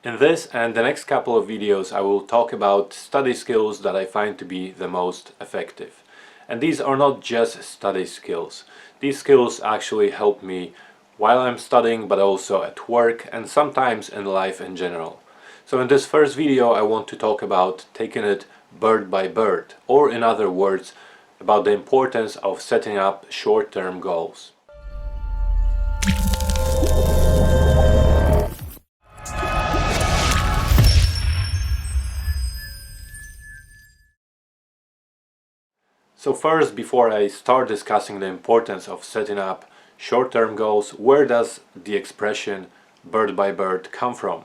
In this and the next couple of videos I will talk about study skills that I find to be the most effective. And these are not just study skills. These skills actually help me while I'm studying, but also at work and sometimes in life in general. So in this first video I want to talk about taking it bird by bird, or in other words, about the importance of setting up short-term goals. So first, before I start discussing the importance of setting up short-term goals, where does the expression bird by bird come from?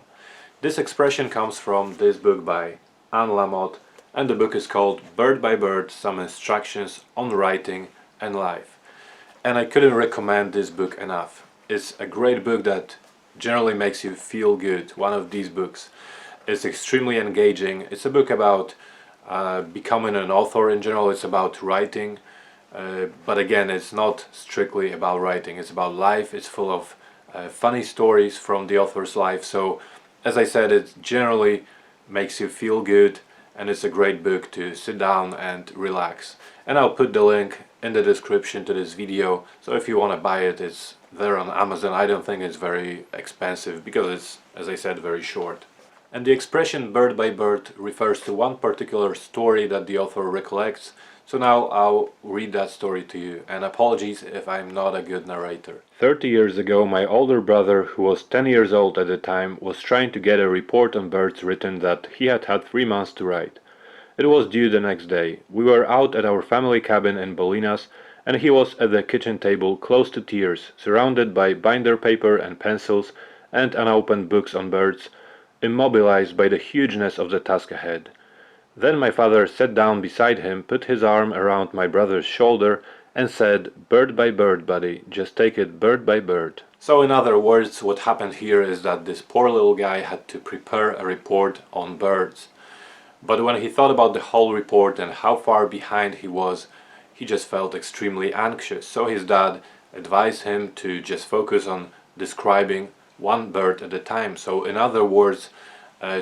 This expression comes from this book by Anne Lamott, and the book is called Bird by Bird: Some Instructions on Writing and Life. And I couldn't recommend this book enough. It's a great book that generally makes you feel good. One of these books. It's extremely engaging. It's a book about becoming an author in general. It's about writing, but again, it's not strictly about writing. It's about life. It's full of funny stories from the author's life. So as I said, it generally makes you feel good, and it's a great book to sit down and relax. And I'll put the link in the description to this video, so if you want to buy it, it's there on Amazon. I don't think it's very expensive because it's, as I said, very short. And the expression bird by bird refers to one particular story that the author recollects. So now I'll read that story to you, and apologies if I'm not a good narrator. 30 years ago, my older brother, who was 10 years old at the time, was trying to get a report on birds written that he had had 3 months to write. It was due the next day. We were out at our family cabin in Bolinas, and he was at the kitchen table, close to tears, surrounded by binder paper and pencils and unopened books on birds, immobilized by the hugeness of the task ahead. Then my father sat down beside him, put his arm around my brother's shoulder, and said, "Bird by bird, buddy, just take it bird by bird." So in other words, what happened here is that this poor little guy had to prepare a report on birds. But when he thought about the whole report and how far behind he was, he just felt extremely anxious. So his dad advised him to just focus on describing one bird at a time. So in other words,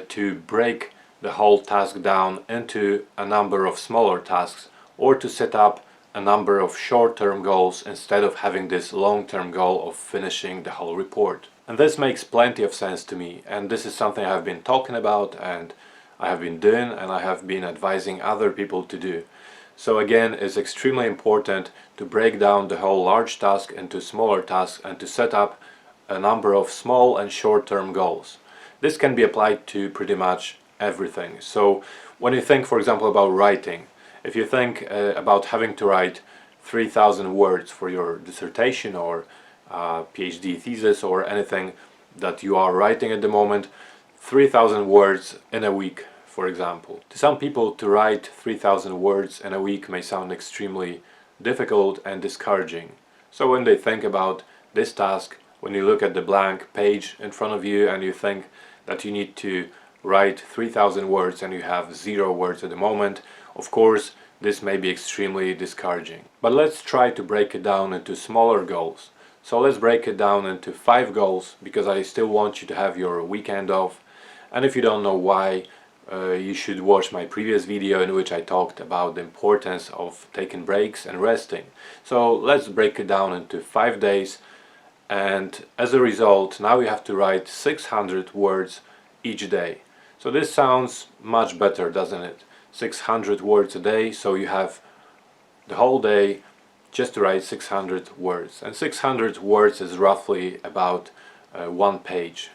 to break the whole task down into a number of smaller tasks, or to set up a number of short-term goals instead of having this long-term goal of finishing the whole report. And this makes plenty of sense to me, and this is something I've been talking about and I have been doing, and I have been advising other people to do. So again, it's extremely important to break down the whole large task into smaller tasks and to set up a number of small and short-term goals. This can be applied to pretty much everything. So when you think, for example, about writing, if you think about having to write 3,000 words for your dissertation or PhD thesis or anything that you are writing at the moment, 3,000 words in a week, for example. To some people, to write 3,000 words in a week may sound extremely difficult and discouraging. So when they think about this task, when you look at the blank page in front of you and you think that you need to write 3,000 words and you have 0 words at the moment, of course this may be extremely discouraging. But let's try to break it down into smaller goals. So let's break it down into 5 goals, because I still want you to have your weekend off. And if you don't know why, you should watch my previous video in which I talked about the importance of taking breaks and resting. So let's break it down into 5 days. And as a result, now you have to write 600 words each day. So this sounds much better, doesn't it? 600 words a day, so you have the whole day just to write 600 words. And 600 words is roughly about one page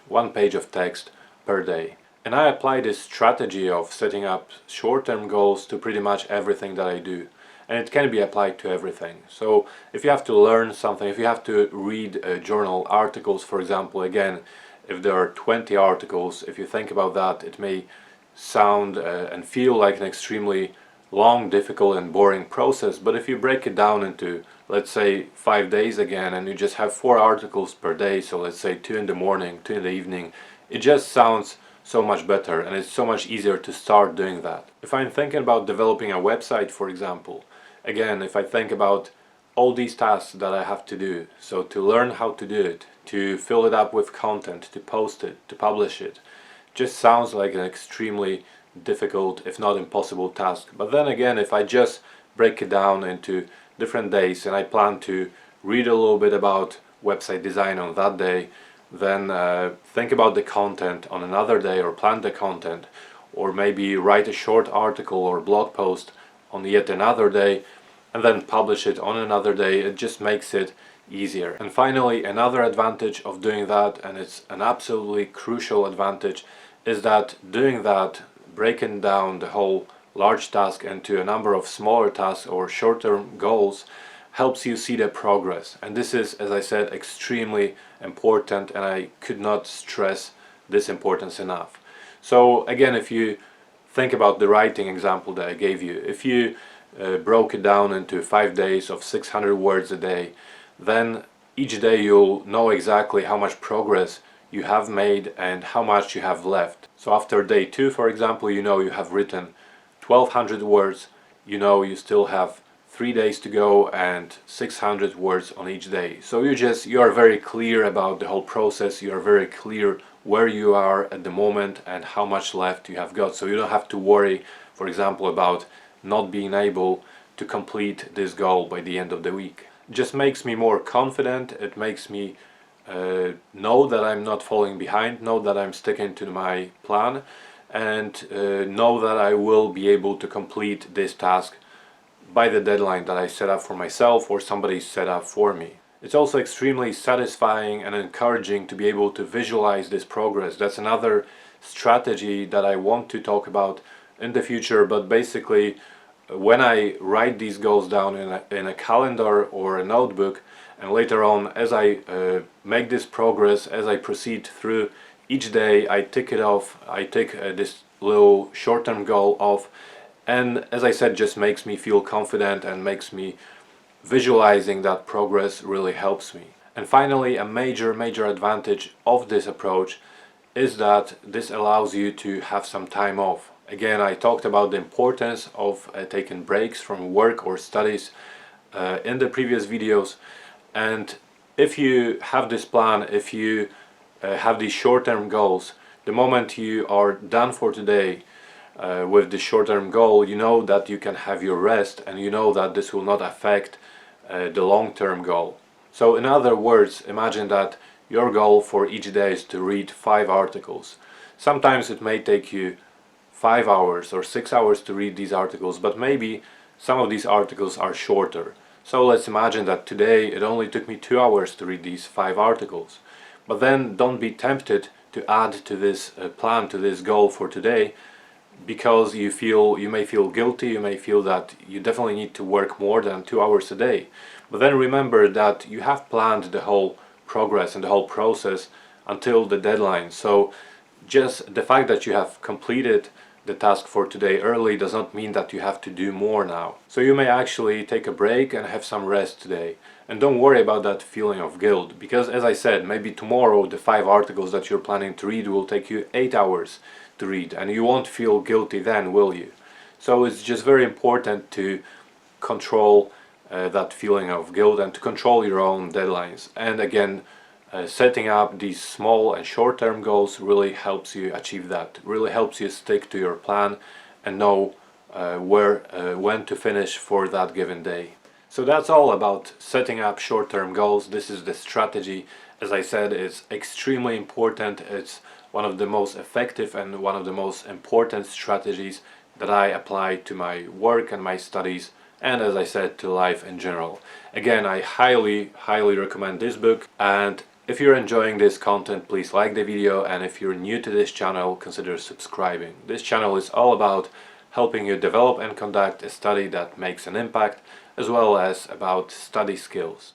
of text per day. And I apply this strategy of setting up short-term goals to pretty much everything that I do. And it can be applied to everything. So if you have to learn something, if you have to read journal articles, for example, again, if there are 20 articles, if you think about that, it may sound and feel like an extremely long, difficult and boring process. But if you break it down into, let's say, 5 days again, and you just have 4 articles per day, so let's say 2 in the morning, 2 in the evening, it just sounds so much better, and it's so much easier to start doing that. If I'm thinking about developing a website, for example, again, if I think about all these tasks that I have to do, so to learn how to do it, to fill it up with content, to post it, to publish it, just sounds like an extremely difficult, if not impossible task. But then again, if I just break it down into different days and I plan to read a little bit about website design on that day, then think about the content on another day, or plan the content, or maybe write a short article or blog post on yet another day, and then publish it on another day. It just makes it easier. And finally, another advantage of doing that, and it's an absolutely crucial advantage, is that doing that, breaking down the whole large task into a number of smaller tasks or short-term goals, helps you see the progress. And this is, as I said, extremely important, and I could not stress this importance enough. So again, if you think about the writing example that I gave you, if you broke it down into 5 days of 600 words a day, then each day you'll know exactly how much progress you have made and how much you have left. So after day 2, for example, you know you have written 1200 words, you know you still have 3 days to go and 600 words on each day. So you are very clear about the whole process, you are very clear where you are at the moment and how much left you have got. So you don't have to worry, for example, about not being able to complete this goal by the end of the week. It just makes me more confident. It makes me know that I'm not falling behind, know that I'm sticking to my plan, and know that I will be able to complete this task by the deadline that I set up for myself or somebody set up for me. It's also extremely satisfying and encouraging to be able to visualize this progress. That's another strategy that I want to talk about in the future, but basically when I write these goals down in a calendar or a notebook, and later on as I make this progress, as I proceed through each day, I tick it off, I tick this little short-term goal off, and as I said, just makes me feel confident and makes me visualizing that progress really helps me. And finally, a major advantage of this approach is that this allows you to have some time off. Again, I talked about the importance of taking breaks from work or studies in the previous videos, and if you have this plan, if you have these short-term goals, the moment you are done for today with the short-term goal, you know that you can have your rest, and you know that this will not affect the long-term goal. So in other words, imagine that your goal for each day is to read 5 articles. Sometimes it may take you 5 hours or 6 hours to read these articles, but maybe some of these articles are shorter. So let's imagine that today it only took me 2 hours to read these 5 articles. But then don't be tempted to add to this plan, to this goal for today, because you may feel guilty, you may feel that you definitely need to work more than 2 hours a day. But then remember that you have planned the whole progress and the whole process until the deadline. So just the fact that you have completed the task for today early does not mean that you have to do more now. So you may actually take a break and have some rest today. And don't worry about that feeling of guilt, because as I said, maybe tomorrow the 5 articles that you're planning to read will take you 8 hours to read, and you won't feel guilty then, will you? So it's just very important to control that feeling of guilt and to control your own deadlines. And again, setting up these small and short-term goals really helps you achieve that, really helps you stick to your plan and know when to finish for that given day. So that's all about setting up short-term goals. This is the strategy. As I said, it's extremely important. It's one of the most effective and one of the most important strategies that I apply to my work and my studies, and as I said, to life in general. Again, I highly recommend this book, and if you're enjoying this content, please like the video, and if you're new to this channel, consider subscribing. This channel is all about helping you develop and conduct a study that makes an impact, as well as about study skills.